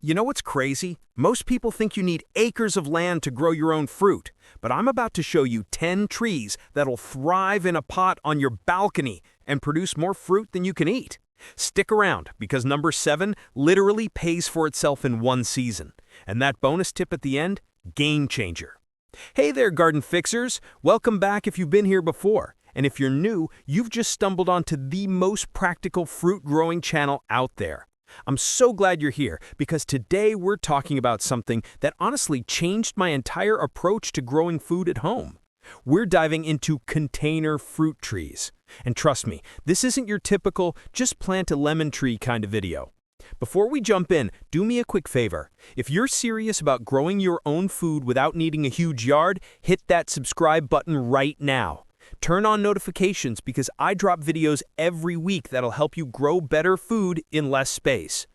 You know what's crazy? Most people think you need acres of land to grow your own fruit, but I'm about to show you 10 trees that'll thrive in a pot on your balcony and produce more fruit than you can eat. Stick around, because number 7 literally pays for itself in one season. And that bonus tip at the end, game changer. Hey there, garden fixers! Welcome back if you've been here before. And if you're new, you've just stumbled onto the most practical fruit growing channel out there. I'm so glad you're here, because today we're talking about something that honestly changed my entire approach to growing food at home. We're diving into container fruit trees. And trust me, this isn't your typical just plant a lemon tree kind of video. Before we jump in, do me a quick favor. If you're serious about growing your own food without needing a huge yard, hit that subscribe button right now. Turn on notifications, because I drop videos every week that'll help you grow better food in less space.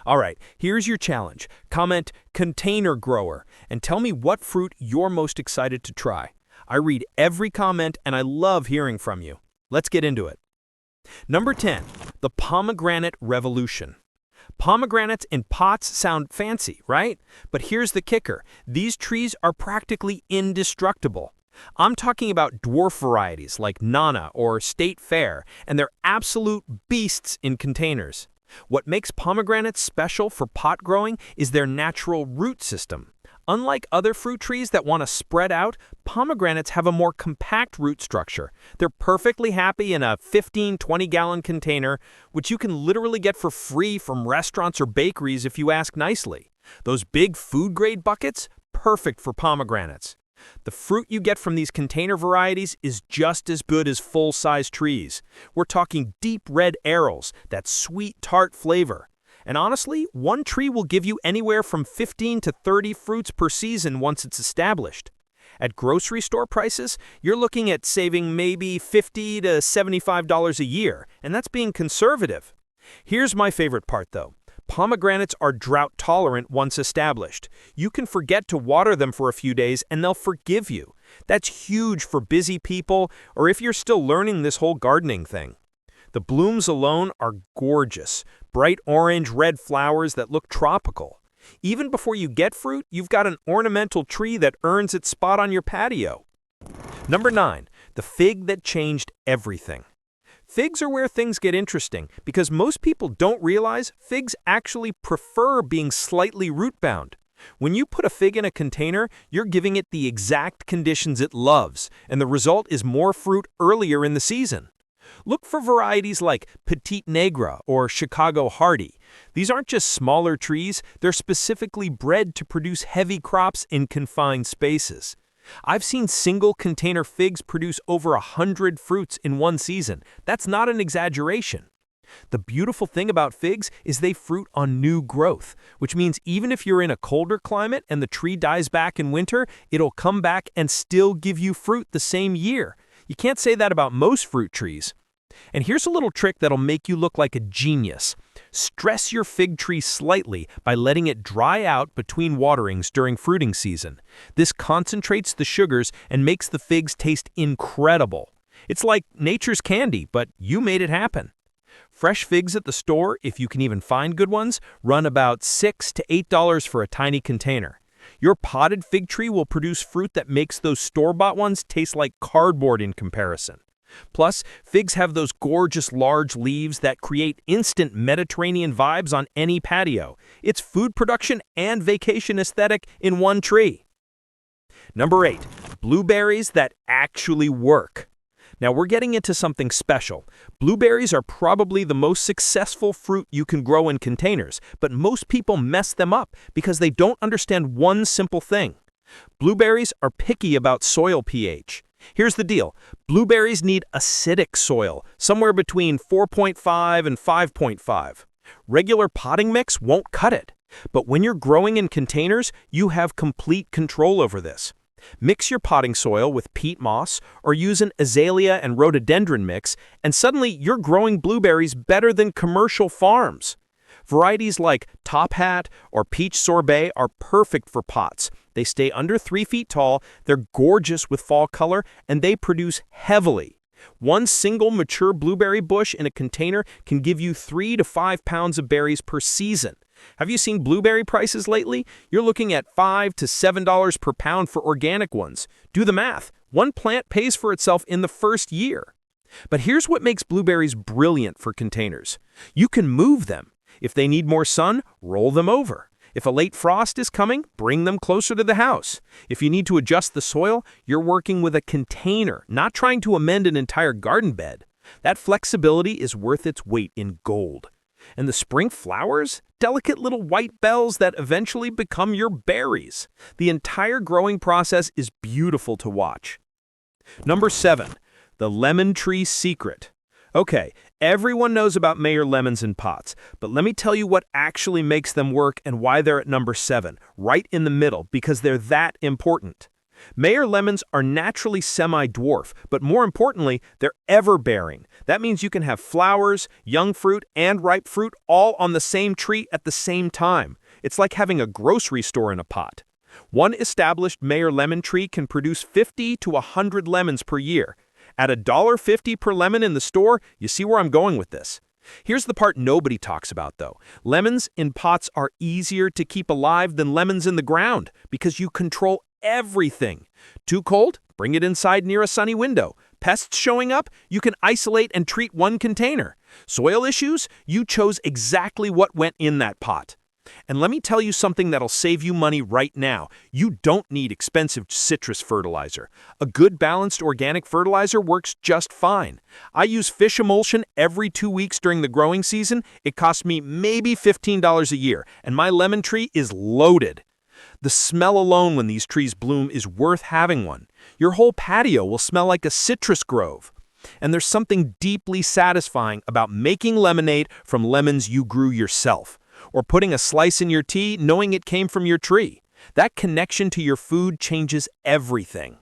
Alright, here's your challenge. Comment container grower and tell me what fruit you're most excited to try. I read every comment and I love hearing from you. Let's get into it. Number 10, the pomegranate revolution. Pomegranates in pots sound fancy, right? But here's the kicker. These trees are practically indestructible. I'm talking about dwarf varieties like Nana or State Fair, and they're absolute beasts in containers. What makes pomegranates special for pot growing is their natural root system. Unlike other fruit trees that want to spread out, pomegranates have a more compact root structure. They're perfectly happy in a 15-20-gallon container, which you can literally get for free from restaurants or bakeries if you ask nicely. Those big food-grade buckets, perfect for pomegranates. The fruit you get from these container varieties is just as good as full-size trees. We're talking deep red arils, that sweet, tart flavor. And honestly, one tree will give you anywhere from 15 to 30 fruits per season once it's established. At grocery store prices, you're looking at saving maybe $50 to $75 a year, and that's being conservative. Here's my favorite part, though. Pomegranates are drought-tolerant once established. You can forget to water them for a few days and they'll forgive you. That's huge for busy people, or if you're still learning this whole gardening thing. The blooms alone are gorgeous. Bright orange-red flowers that look tropical. Even before you get fruit, you've got an ornamental tree that earns its spot on your patio. Number 9, the fig that changed everything. Figs are where things get interesting, because most people don't realize figs actually prefer being slightly root-bound. When you put a fig in a container, you're giving it the exact conditions it loves, and the result is more fruit earlier in the season. Look for varieties like Petite Negra or Chicago Hardy. These aren't just smaller trees, they're specifically bred to produce heavy crops in confined spaces. I've seen single container figs produce over 100 fruits in one season. That's not an exaggeration. The beautiful thing about figs is they fruit on new growth, which means even if you're in a colder climate and the tree dies back in winter, it'll come back and still give you fruit the same year. You can't say that about most fruit trees. And here's a little trick that'll make you look like a genius. Stress your fig tree slightly by letting it dry out between waterings during fruiting season. This concentrates the sugars and makes the figs taste incredible. It's like nature's candy, but you made it happen. Fresh figs at the store, if you can even find good ones, run about $6 to $8 for a tiny container. Your potted fig tree will produce fruit that makes those store-bought ones taste like cardboard in comparison. Plus, figs have those gorgeous large leaves that create instant Mediterranean vibes on any patio. It's food production and vacation aesthetic in one tree. Number 8, blueberries that actually work. Now we're getting into something special. Blueberries are probably the most successful fruit you can grow in containers, but most people mess them up because they don't understand one simple thing. Blueberries are picky about soil pH. Here's the deal. Blueberries need acidic soil, somewhere between 4.5 and 5.5. Regular potting mix won't cut it. But when you're growing in containers, you have complete control over this. Mix your potting soil with peat moss or use an azalea and rhododendron mix, and suddenly you're growing blueberries better than commercial farms. Varieties like Top Hat or Peach Sorbet are perfect for pots. They stay under 3 feet tall, they're gorgeous with fall color, and they produce heavily. One single mature blueberry bush in a container can give you 3 to 5 pounds of berries per season. Have you seen blueberry prices lately? You're looking at $5 to $7 per pound for organic ones. Do the math. One plant pays for itself in the first year. But here's what makes blueberries brilliant for containers. You can move them. If they need more sun, roll them over. If a late frost is coming, bring them closer to the house. If you need to adjust the soil, you're working with a container, not trying to amend an entire garden bed. That flexibility is worth its weight in gold. And the spring flowers? Delicate little white bells that eventually become your berries. The entire growing process is beautiful to watch. Number 7. The lemon tree secret. Okay, everyone knows about Meyer lemons in pots, but let me tell you what actually makes them work and why they're at number 7, right in the middle, because they're that important. Meyer lemons are naturally semi-dwarf, but more importantly, they're everbearing. That means you can have flowers, young fruit, and ripe fruit all on the same tree at the same time. It's like having a grocery store in a pot. One established Meyer lemon tree can produce 50 to 100 lemons per year. At $1.50 per lemon in the store, you see where I'm going with this. Here's the part nobody talks about, though. Lemons in pots are easier to keep alive than lemons in the ground because you control everything. Too cold? Bring it inside near a sunny window. Pests showing up? You can isolate and treat one container. Soil issues? You chose exactly what went in that pot. And let me tell you something that'll save you money right now. You don't need expensive citrus fertilizer. A good balanced organic fertilizer works just fine. I use fish emulsion every 2 weeks during the growing season. It costs me maybe $15 a year, and my lemon tree is loaded. The smell alone when these trees bloom is worth having one. Your whole patio will smell like a citrus grove. And there's something deeply satisfying about making lemonade from lemons you grew yourself, or putting a slice in your tea knowing it came from your tree. That connection to your food changes everything.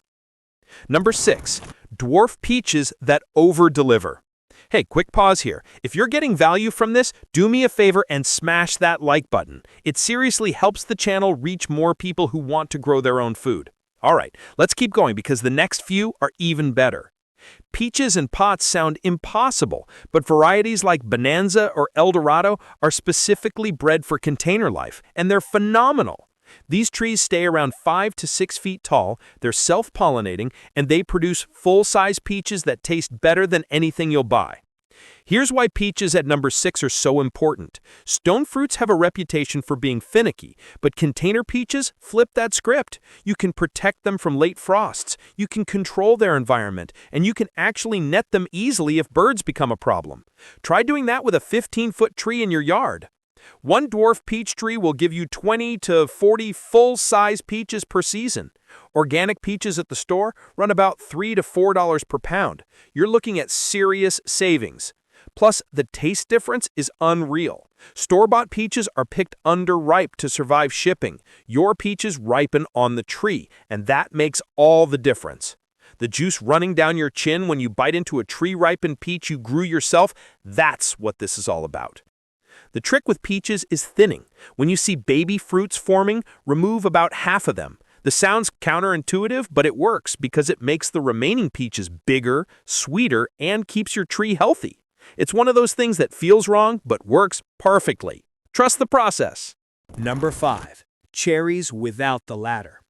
Number 6, dwarf peaches that over-deliver. Hey, quick pause here. If you're getting value from this, do me a favor and smash that like button. It seriously helps the channel reach more people who want to grow their own food. All right, let's keep going because the next few are even better. Peaches in pots sound impossible, but varieties like Bonanza or Dorado are specifically bred for container life, and they're phenomenal. These trees stay around 5 to 6 feet tall, they're self-pollinating, and they produce full-size peaches that taste better than anything you'll buy. Here's why peaches at number 6 are so important. Stone fruits have a reputation for being finicky, but container peaches flip that script. You can protect them from late frosts, you can control their environment, and you can actually net them easily if birds become a problem. Try doing that with a 15-foot tree in your yard. One dwarf peach tree will give you 20 to 40 full-size peaches per season. Organic peaches at the store run about $3 to $4 per pound. You're looking at serious savings. Plus, the taste difference is unreal. Store-bought peaches are picked underripe to survive shipping. Your peaches ripen on the tree, and that makes all the difference. The juice running down your chin when you bite into a tree-ripened peach you grew yourself, that's what this is all about. The trick with peaches is thinning. When you see baby fruits forming, remove about half of them. The sound's counterintuitive, but it works because it makes the remaining peaches bigger, sweeter, and keeps your tree healthy. It's one of those things that feels wrong, but works perfectly. Trust the process. Number 5. Cherries without the ladder.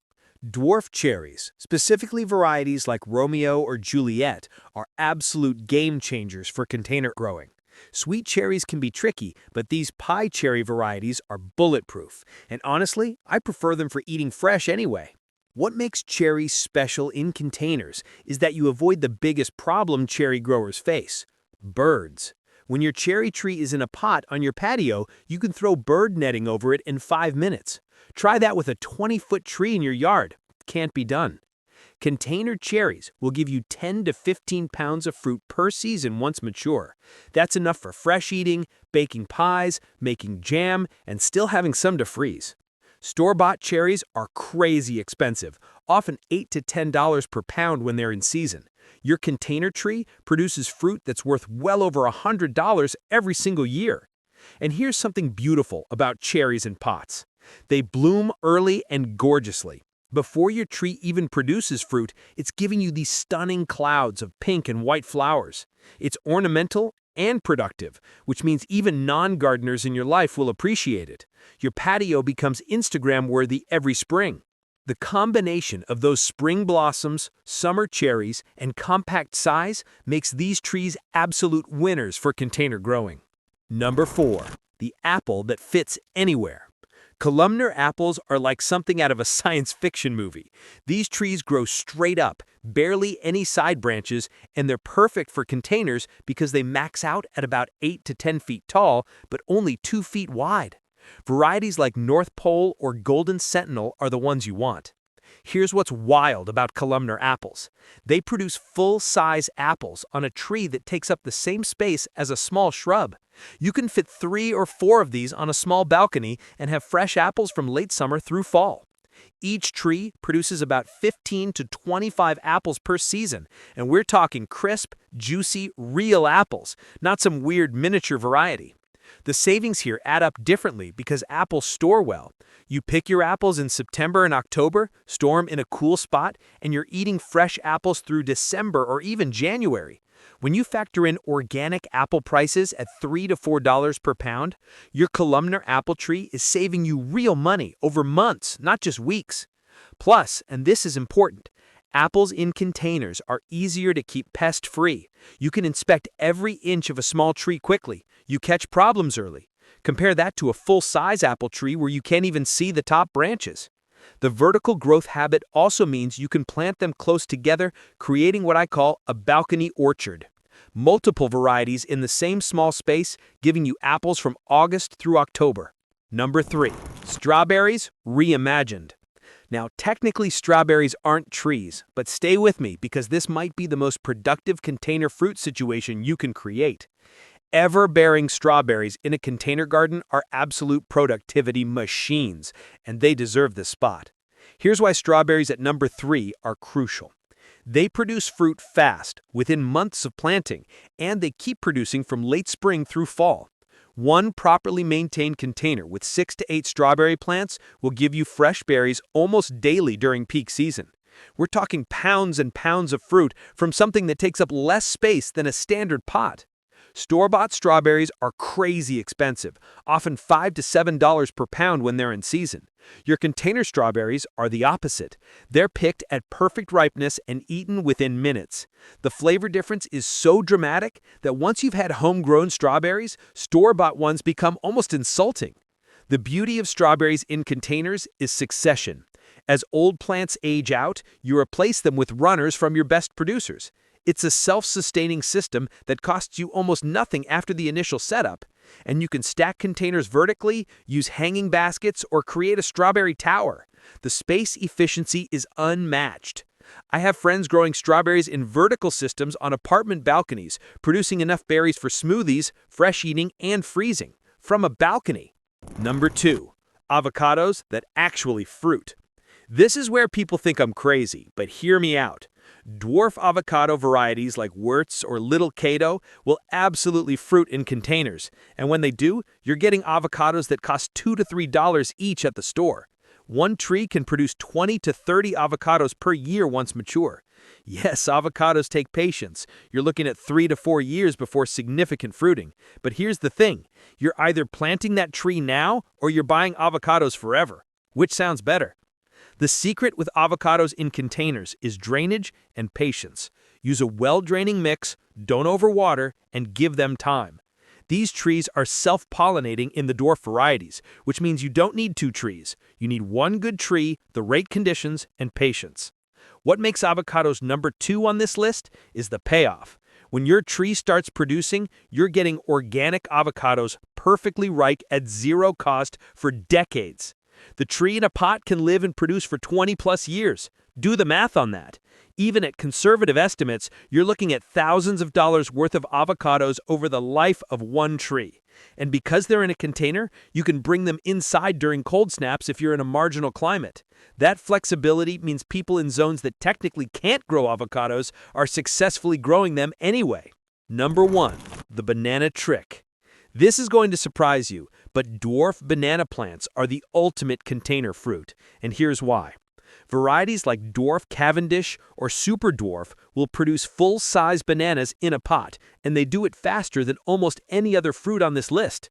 Dwarf cherries, specifically varieties like Romeo or Juliet, are absolute game changers for container growing. Sweet cherries can be tricky, but these pie cherry varieties are bulletproof, and honestly, I prefer them for eating fresh anyway. What makes cherries special in containers is that you avoid the biggest problem cherry growers face: birds. When your cherry tree is in a pot on your patio, you can throw bird netting over it in 5 minutes. Try that with a 20-foot tree in your yard. Can't be done. Container cherries will give you 10 to 15 pounds of fruit per season once mature. That's enough for fresh eating, baking pies, making jam, and still having some to freeze. Store-bought cherries are crazy expensive, often $8 to $10 per pound when they're in season. Your container tree produces fruit that's worth well over $100 every single year. And here's something beautiful about cherries in pots. They bloom early and gorgeously. Before your tree even produces fruit, it's giving you these stunning clouds of pink and white flowers. It's ornamental and productive, which means even non-gardeners in your life will appreciate it. Your patio becomes Instagram-worthy every spring. The combination of those spring blossoms, summer cherries, and compact size makes these trees absolute winners for container growing. Number 4. The apple that fits anywhere. Columnar apples are like something out of a science fiction movie. These trees grow straight up, barely any side branches, and they're perfect for containers because they max out at about 8 to 10 feet tall, but only 2 feet wide. Varieties like North Pole or Golden Sentinel are the ones you want. Here's what's wild about columnar apples. They produce full-size apples on a tree that takes up the same space as a small shrub. You can fit 3 or 4 of these on a small balcony and have fresh apples from late summer through fall. Each tree produces about 15 to 25 apples per season, and we're talking crisp, juicy, real apples, not some weird miniature variety. The savings here add up differently because apples store well. You pick your apples in September and October, store them in a cool spot, and you're eating fresh apples through December or even January. When you factor in organic apple prices at $3 to $4 per pound, your columnar apple tree is saving you real money over months, not just weeks. Plus, and this is important, apples in containers are easier to keep pest-free. You can inspect every inch of a small tree quickly. You catch problems early. Compare that to a full-size apple tree where you can't even see the top branches. The vertical growth habit also means you can plant them close together, creating what I call a balcony orchard. Multiple varieties in the same small space, giving you apples from August through October. Number 3. Strawberries reimagined. Now, technically strawberries aren't trees, but stay with me because this might be the most productive container fruit situation you can create. Ever-bearing strawberries in a container garden are absolute productivity machines, and they deserve this spot. Here's why strawberries at number 3 are crucial. They produce fruit fast, within months of planting, and they keep producing from late spring through fall. One properly maintained container with 6 to 8 strawberry plants will give you fresh berries almost daily during peak season. We're talking pounds and pounds of fruit from something that takes up less space than a standard pot. Store-bought strawberries are crazy expensive, often $5 to $7 per pound when they're in season. Your container strawberries are the opposite. They're picked at perfect ripeness and eaten within minutes. The flavor difference is so dramatic that once you've had homegrown strawberries, store-bought ones become almost insulting. The beauty of strawberries in containers is succession. As old plants age out, you replace them with runners from your best producers. It's a self-sustaining system that costs you almost nothing after the initial setup, and you can stack containers vertically, use hanging baskets, or create a strawberry tower. The space efficiency is unmatched. I have friends growing strawberries in vertical systems on apartment balconies, producing enough berries for smoothies, fresh eating, and freezing from a balcony. Number 2. Avocados that actually fruit. This is where people think I'm crazy, but hear me out. Dwarf avocado varieties like Wurtz or Little Cado will absolutely fruit in containers, and when they do, you're getting avocados that cost $2 to $3 each at the store. One tree can produce 20 to 30 avocados per year once mature. Yes, avocados take patience. You're looking at 3 to 4 years before significant fruiting. But here's the thing. You're either planting that tree now or you're buying avocados forever. Which sounds better? The secret with avocados in containers is drainage and patience. Use a well-draining mix, don't overwater, and give them time. These trees are self-pollinating in the dwarf varieties, which means you don't need 2 trees. You need 1 good tree, the right conditions, and patience. What makes avocados number 2 on this list is the payoff. When your tree starts producing, you're getting organic avocados perfectly ripe at 0 cost for decades. The tree in a pot can live and produce for 20-plus years. Do the math on that. Even at conservative estimates, you're looking at thousands of dollars worth of avocados over the life of 1 tree. And because they're in a container, you can bring them inside during cold snaps if you're in a marginal climate. That flexibility means people in zones that technically can't grow avocados are successfully growing them anyway. Number 1. The banana trick. This is going to surprise you, but dwarf banana plants are the ultimate container fruit, and here's why. Varieties like Dwarf Cavendish or Super Dwarf will produce full-size bananas in a pot, and they do it faster than almost any other fruit on this list.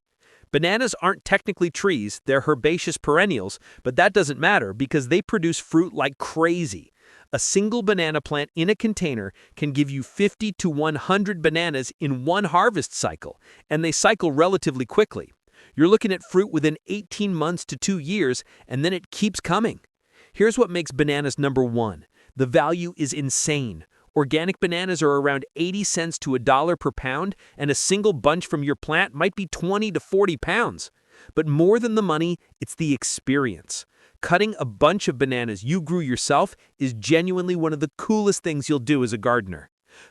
Bananas aren't technically trees, they're herbaceous perennials, but that doesn't matter because they produce fruit like crazy. A single banana plant in a container can give you 50 to 100 bananas in one harvest cycle, and they cycle relatively quickly. You're looking at fruit within 18 months to 2 years, and then it keeps coming. Here's what makes bananas number one. The value is insane. Organic bananas are around 80 cents to $1 per pound, and a single bunch from your plant might be 20 to 40 pounds. But more than the money, it's the experience. Cutting a bunch of bananas you grew yourself is genuinely one of the coolest things you'll do as a gardener.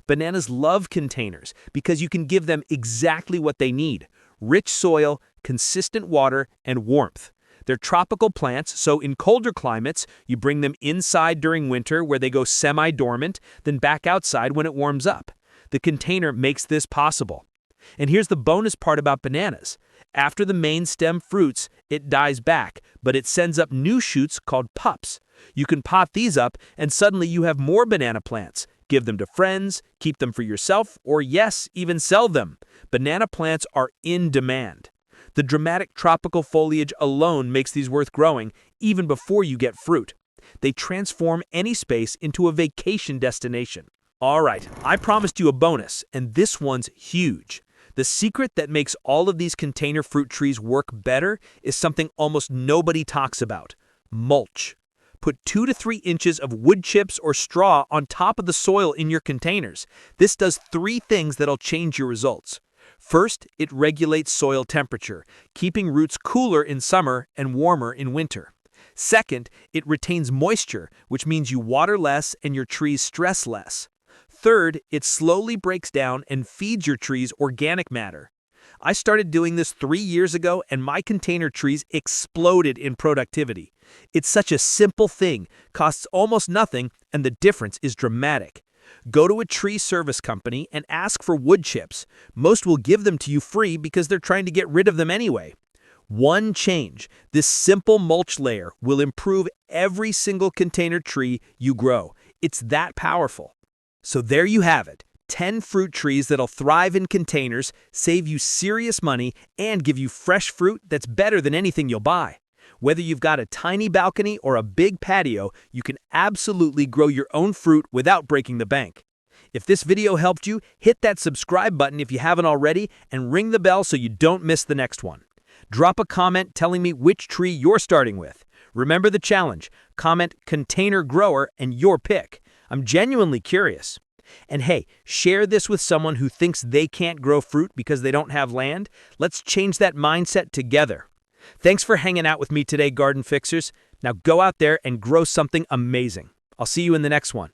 Bananas love containers because you can give them exactly what they need: rich soil, consistent water, and warmth. They're tropical plants, so in colder climates, you bring them inside during winter where they go semi-dormant, then back outside when it warms up. The container makes this possible. And here's the bonus part about bananas. After the main stem fruits, it dies back, but it sends up new shoots called pups. You can pot these up, and suddenly you have more banana plants. Give them to friends, keep them for yourself, or yes, even sell them. Banana plants are in demand. The dramatic tropical foliage alone makes these worth growing, even before you get fruit. They transform any space into a vacation destination. All right, I promised you a bonus, and this one's huge. The secret that makes all of these container fruit trees work better is something almost nobody talks about: mulch. Put 2 to 3 inches of wood chips or straw on top of the soil in your containers. This does 3 things that'll change your results. First, it regulates soil temperature, keeping roots cooler in summer and warmer in winter. Second, it retains moisture, which means you water less and your trees stress less. Third, it slowly breaks down and feeds your trees organic matter. I started doing this 3 years ago, and my container trees exploded in productivity. It's such a simple thing, costs almost nothing, and the difference is dramatic. Go to a tree service company and ask for wood chips. Most will give them to you free because they're trying to get rid of them anyway. One change, this simple mulch layer, will improve every single container tree you grow. It's that powerful. So there you have it. 10 fruit trees that'll thrive in containers, save you serious money, and give you fresh fruit that's better than anything you'll buy. Whether you've got a tiny balcony or a big patio, you can absolutely grow your own fruit without breaking the bank. If this video helped you, hit that subscribe button if you haven't already, and ring the bell so you don't miss the next one. Drop a comment telling me which tree you're starting with. Remember the challenge: comment container grower and your pick. I'm genuinely curious. And hey, share this with someone who thinks they can't grow fruit because they don't have land. Let's change that mindset together. Thanks for hanging out with me today, Garden Fixers. Now go out there and grow something amazing. I'll see you in the next one.